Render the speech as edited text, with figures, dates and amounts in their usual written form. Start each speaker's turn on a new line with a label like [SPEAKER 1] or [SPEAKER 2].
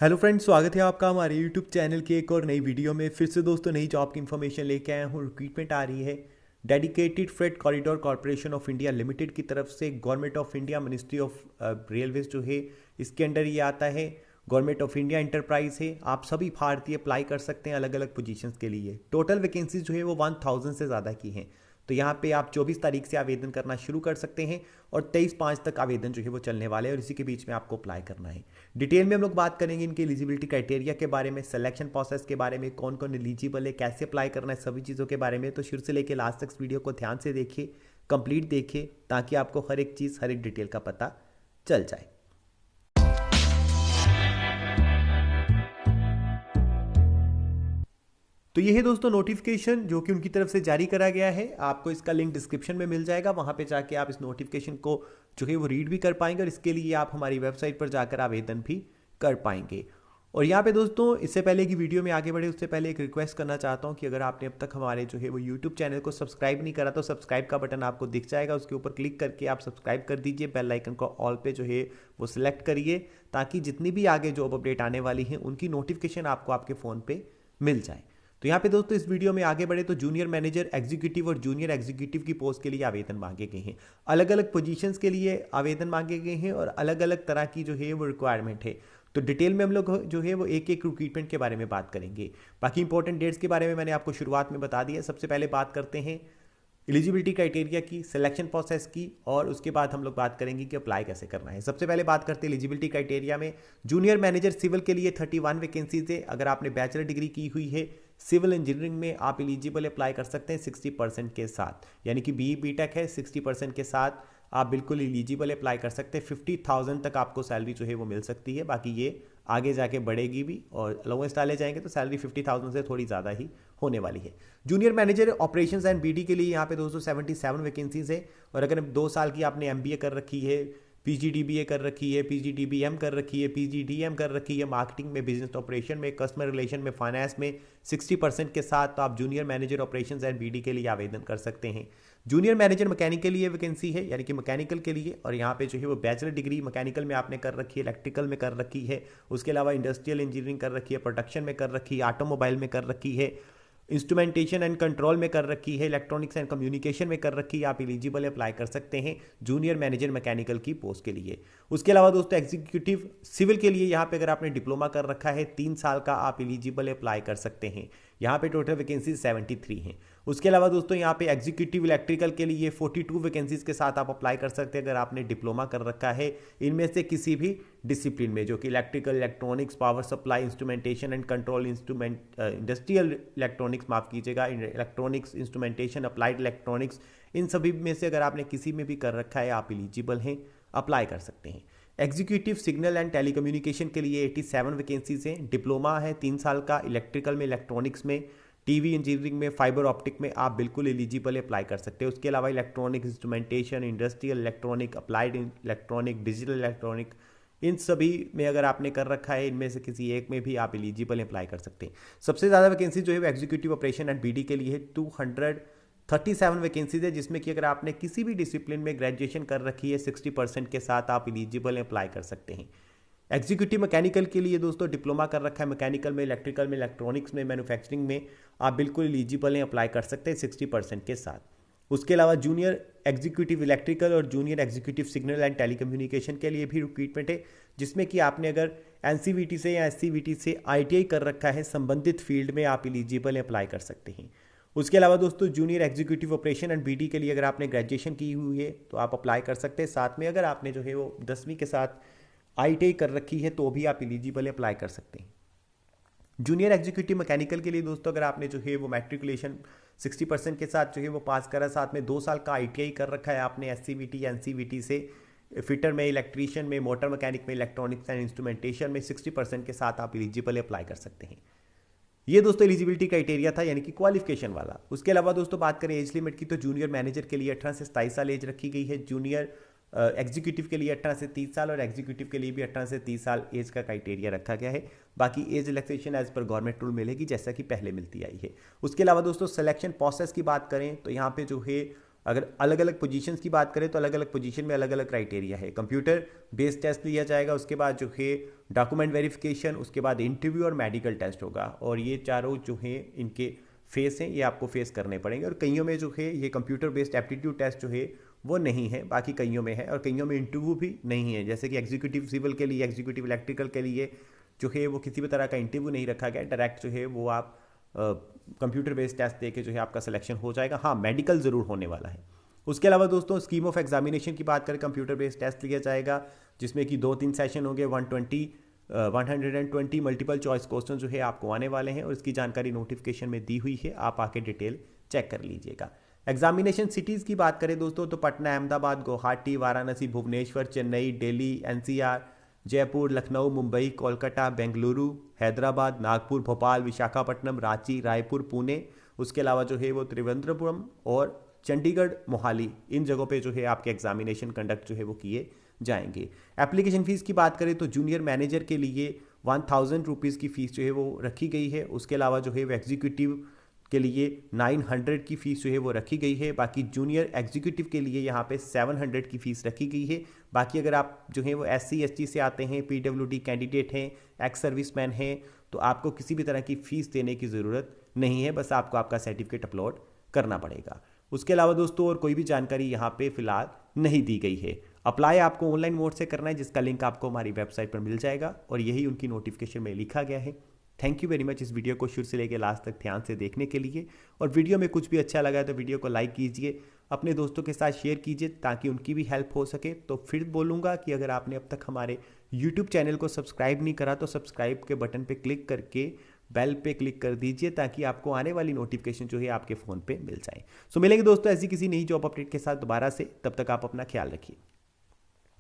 [SPEAKER 1] Hello friends, स्वागत है आपका हमारे यूट्यूब चैनल की एक और नई वीडियो में। फिर से दोस्तों नई जॉब की इन्फॉर्मेशन लेके आया हूँ। रिक्रूटमेंट आ रही है dedicated freight corridor corporation of India limited की तरफ से। Government of India ministry of railways जो है इसके अंडर ये आता है। गवर्नमेंट ऑफ इंडिया एंटरप्राइज है। आप सभी भारतीय अप्लाई कर सकते हैं अलग अलग पोजीशंस के लिए। टोटल वैकेंसीज जो है वो 1000 से ज़्यादा की हैं। तो यहाँ पे आप 24 तारीख से आवेदन करना शुरू कर सकते हैं और 23/5 तक आवेदन जो है वो चलने वाले हैं और इसी के बीच में आपको अप्लाई करना है। डिटेल में हम लोग बात करेंगे इनके एलिजिबिलिटी क्राइटेरिया के बारे में, सिलेक्शन प्रोसेस के बारे में, कौन कौन एलिजिबल है, कैसे अप्लाई करना है, सभी चीज़ों के बारे में। तो शुरू से लेकर लास्ट तक वीडियो को ध्यान से देखिए, कंप्लीट देखिए, ताकि आपको हर एक चीज़ हर एक डिटेल का पता चल जाए। तो ये है दोस्तों नोटिफिकेशन जो कि उनकी तरफ से जारी करा गया है। आपको इसका लिंक डिस्क्रिप्शन में मिल जाएगा, वहाँ पे जाके आप इस नोटिफिकेशन को जो है वो रीड भी कर पाएंगे और इसके लिए आप हमारी वेबसाइट पर जाकर आवेदन भी कर पाएंगे। और यहाँ पे दोस्तों इससे पहले की वीडियो में आगे बढ़े उससे पहले एक रिक्वेस्ट करना चाहता हूँ कि अगर आपने अब तक हमारे जो है वो यूट्यूब चैनल को सब्सक्राइब नहीं करा तो सब्सक्राइब का बटन आपको दिख जाएगा, उसके ऊपर क्लिक करके आप सब्सक्राइब कर दीजिए। बेल आइकन को ऑल पे जो है वो सिलेक्ट करिए ताकि जितनी भी आगे जॉब अपडेट आने वाली हैं उनकी नोटिफिकेशन आपको आपके फ़ोन पे मिल जाए। तो यहाँ पे दोस्तों इस वीडियो में आगे बढ़े तो जूनियर मैनेजर एग्जीक्यूटिव और जूनियर एग्जीक्यूटिव की पोस्ट के लिए आवेदन मांगे गए हैं। अलग अलग पोजीशंस के लिए आवेदन मांगे गए हैं और अलग अलग तरह की जो है वो रिक्वायरमेंट है। तो डिटेल में हम लोग जो है वो एक एक रिक्रूटमेंट के बारे में बात करेंगे। बाकी इंपॉर्टेंट डेट्स के बारे में मैंने आपको शुरुआत में बता दिया। सबसे पहले बात करते हैं एलिजिबिलिटी क्राइटेरिया की, सिलेक्शन प्रोसेस की, और उसके बाद हम लोग बात करेंगे कि अप्लाई कैसे करना है। सबसे पहले बात करते हैं एलिजिबिलिटी क्राइटेरिया में। जूनियर मैनेजर सिविल के लिए 31 वैकेंसीज है। अगर आपने बैचलर डिग्री की हुई है सिविल इंजीनियरिंग में आप एलिजिबल अप्लाई कर सकते हैं 60% के साथ, यानी कि BE BTech है 60% के साथ आप बिल्कुल एलिजिबल अप्लाई कर सकते हैं। 50,000 तक आपको सैलरी जो है वो मिल सकती है। बाकी ये आगे जाके बढ़ेगी भी और अलाउंस डाले जाएंगे तो सैलरी 50,000 से थोड़ी ज़्यादा ही होने वाली है। Junior manager operations and BD के लिए यहाँ पे 277 वैकेंसीज है। और अगर 2 साल की आपने MBA कर रखी है, PGDBA कर रखी है, PGDBM कर रखी है, PGDM कर रखी है, मार्केटिंग में, बिजनेस ऑपरेशन में, कस्टमर रिलेशन में, फाइनेंस में 60% के साथ, तो आप junior manager operations and BD के लिए आवेदन कर सकते हैं। जूनियर मैनेजर मैकेनिकल के लिए वैकेंसी है, यानी कि मैकेनिकल के लिए, और यहाँ पे जो है वो बैचलर डिग्री मैकेनिकल में आपने कर रखी है, इलेक्ट्रिकल में कर रखी है, उसके अलावा इंडस्ट्रियल इंजीनियरिंग कर रखी है, प्रोडक्शन में कर रखी है, ऑटोमोबाइल में कर रखी है, इंस्ट्रूमेंटेशन एंड कंट्रोल में कर रखी है, इलेक्ट्रॉनिक्स एंड कम्युनिकेशन में कर रखी है, आप एलिजिबल अप्लाई कर सकते हैं जूनियर मैनेजर मैकेनिकल की पोस्ट के लिए। उसके अलावा दोस्तों एग्जीक्यूटिव सिविल के लिए यहाँ पे अगर आपने डिप्लोमा कर रखा है 3 साल का आप एलिजिबल अप्लाई कर सकते हैं। यहाँ पे टोटल वैकेंसी 73 हैं। उसके अलावा दोस्तों यहाँ पे एग्जीक्यूटिव इलेक्ट्रिकल के लिए 42 वैकेंसीज के साथ आप अप्लाई कर सकते हैं अगर आपने डिप्लोमा कर रखा है इनमें से किसी भी डिसिप्लिन में, जो कि electrical, electronics, power supply, instrumentation and control, industrial electronics, माफ कीजिएगा, इलेक्ट्रॉनिक्स, इंस्ट्रूमेंटेशन, अप्लाइड इलेक्ट्रॉनिक्स, इन सभी में से अगर आपने किसी में भी कर रखा है आप एलिजिबल हैं, अप्लाई कर सकते हैं। एग्जीक्यूटिव सिग्नल एंड टेलीकम्युनिकेशन के लिए 87 वैकेंसीज हैं। डिप्लोमा है 3 साल का इलेक्ट्रिकल में, इलेक्ट्रॉनिक्स में, टीवी इंजीनियरिंग में, फाइबर ऑप्टिक में आप बिल्कुल एलिजिबल अप्लाई कर सकते हैं। उसके अलावा electronic, instrumentation, industrial electronic, applied electronic, digital electronic, इन सभी में अगर आपने कर रखा है इनमें से किसी एक में भी आप एलिजिबल अप्लाई कर सकते हैं। सबसे ज़्यादा वैकेंसी जो है वो एग्जीक्यूटिव ऑपरेशन एंड BD के लिए है, 237 वैकेंसीज है, जिसमें कि अगर आपने किसी भी डिसिप्लिन में ग्रेजुएशन कर रखी है 60% के साथ आप एलिजिबल अप्लाई कर सकते हैं। एग्जीक्यूटिव मैकेनिकल के लिए दोस्तों डिप्लोमा कर रखा है मैकेनिकल में, इलेक्ट्रिकल में, इलेक्ट्रॉनिक्स में, मैन्युफैक्चरिंग में, आप बिल्कुल एलिजिबल हैं, अप्लाई कर सकते हैं 60% के साथ। उसके अलावा जूनियर एग्जीक्यूटिव इलेक्ट्रिकल और junior executive signal and telecommunication के लिए भी रिक्रूटमेंट है, जिसमें कि आपने अगर NCVT से या SCVT से ITI कर रखा है संबंधित फील्ड में आप एलिजिबल अप्लाई कर सकते हैं। उसके अलावा दोस्तों junior executive operation and BD के लिए अगर आपने ग्रेजुएशन की हुई है तो आप अप्लाई कर सकते हैं। साथ में अगर आपने जो है वो 10वीं के साथ ITI कर रखी है तो भी आप एलिजिबल अप्लाई कर सकते हैं। जूनियर एग्जीक्यूटिव मैकेनिकल के लिए दोस्तों अगर आपने जो है वो मैट्रिकुलेशन 60% के साथ जो है वो पास करा, साथ में 2 साल का ITI कर रखा है आपने SCVT या NCVT से, फिटर में, इलेक्ट्रीशियन में, मोटर मैकेनिक में, इलेक्ट्रॉनिक्स एंड इंस्ट्रूमेंटेशन में 60% के साथ आप एलिजिबल अप्लाई कर सकते हैं। ये दोस्तों एलिजिबिलिटी क्राइटेरिया था, यानी कि क्वालिफिकेशन वाला। उसके अलावा दोस्तों बात करें एज लिमिट की तो जूनियर मैनेजर के लिए 18 से 27 साल एज रखी गई है। जूनियर एग्जीक्यूटिव के लिए 18 से 30 साल और एग्जीक्यूटिव के लिए भी 18 से 30 साल एज का क्राइटेरिया रखा गया है। बाकी एज रिलैक्सेशन एज पर गवर्नमेंट रूल मिलेगी जैसा कि पहले मिलती आई है। उसके अलावा दोस्तों सिलेक्शन प्रोसेस की बात करें तो यहाँ पे जो है अगर अलग अलग पोजीशंस की बात करें तो अलग अलग पोजीशन में अलग अलग क्राइटेरिया है। कंप्यूटर बेस्ड टेस्ट लिया जाएगा, उसके बाद जो है डॉक्यूमेंट वेरिफिकेशन, उसके बाद इंटरव्यू और मेडिकल टेस्ट होगा। और ये चारों जो है इनके फेस हैं, ये आपको फेस करने पड़ेंगे। और कईयों में जो है ये कंप्यूटर बेस्ड एप्टीट्यूड टेस्ट जो है वो नहीं है, बाकी कईयों में है। और कईयों में इंटरव्यू भी नहीं है, जैसे कि एग्जीक्यूटिव सिविल के लिए, एग्जीक्यूटिव इलेक्ट्रिकल के लिए जो है वो किसी भी तरह का इंटरव्यू नहीं रखा गया, डायरेक्ट जो है वो आप कंप्यूटर बेस्ड टेस्ट दे के जो है आपका सिलेक्शन हो जाएगा। हाँ, मेडिकल ज़रूर होने वाला है। उसके अलावा दोस्तों स्कीम ऑफ एग्जामिनेशन की बात करें, कंप्यूटर बेस्ड टेस्ट लिया जाएगा जिसमें कि 2-3 सेशन होंगे। 120 मल्टीपल चॉइस क्वेश्चन जो है आपको आने वाले हैं और इसकी जानकारी नोटिफिकेशन में दी हुई है, आप आके डिटेल चेक कर लीजिएगा। एग्जामिनेशन सिटीज़ की बात करें दोस्तों तो पटना, अहमदाबाद, गुवाहाटी, वाराणसी, भुवनेश्वर, चेन्नई, दिल्ली, एनसीआर, जयपुर, लखनऊ, मुंबई, कोलकाता, बेंगलुरु, हैदराबाद, नागपुर, भोपाल, विशाखापट्टनम, रांची, रायपुर, पुणे, उसके अलावा जो है वो त्रिवेंद्रपुरम और चंडीगढ़, मोहाली, इन जगहों पे जो है आपके एग्जामिनेशन कंडक्ट जो है वो किए जाएंगे। एप्लीकेशन फ़ीस की बात करें तो जूनियर मैनेजर के लिए 1000 रुपीज़ की फ़ीस जो है वो रखी गई है। उसके अलावा जो है वो एग्जीक्यूटिव के लिए 900 की फ़ीस जो है वो रखी गई है। बाकी जूनियर एग्जीक्यूटिव के लिए यहाँ पे 700 की फ़ीस रखी गई है। बाकी अगर आप जो है वो SC ST से आते हैं, PWD कैंडिडेट हैं, एक्स सर्विसमैन हैं, तो आपको किसी भी तरह की फ़ीस देने की ज़रूरत नहीं है, बस आपको आपका सर्टिफिकेट अपलोड करना पड़ेगा। उसके अलावा दोस्तों और कोई भी जानकारी यहाँ पे फिलहाल नहीं दी गई है। अप्लाई आपको ऑनलाइन मोड से करना है, जिसका लिंक आपको हमारी वेबसाइट पर मिल जाएगा और यही उनकी नोटिफिकेशन में लिखा गया है। थैंक यू वेरी मच इस वीडियो को शुरू से लेकर लास्ट तक ध्यान से देखने के लिए। और वीडियो में कुछ भी अच्छा लगा है तो वीडियो को लाइक कीजिए, अपने दोस्तों के साथ शेयर कीजिए ताकि उनकी भी हेल्प हो सके। तो फिर बोलूँगा कि अगर आपने अब तक हमारे यूट्यूब चैनल को सब्सक्राइब नहीं करा तो सब्सक्राइब के बटन पर क्लिक करके बेल पे क्लिक कर दीजिए ताकि आपको आने वाली नोटिफिकेशन जो है आपके फ़ोन पे मिल जाए। सो मिलेंगे दोस्तों ऐसी किसी नई जॉब अपडेट के साथ दोबारा से, तब तक आप अपना ख्याल रखिए।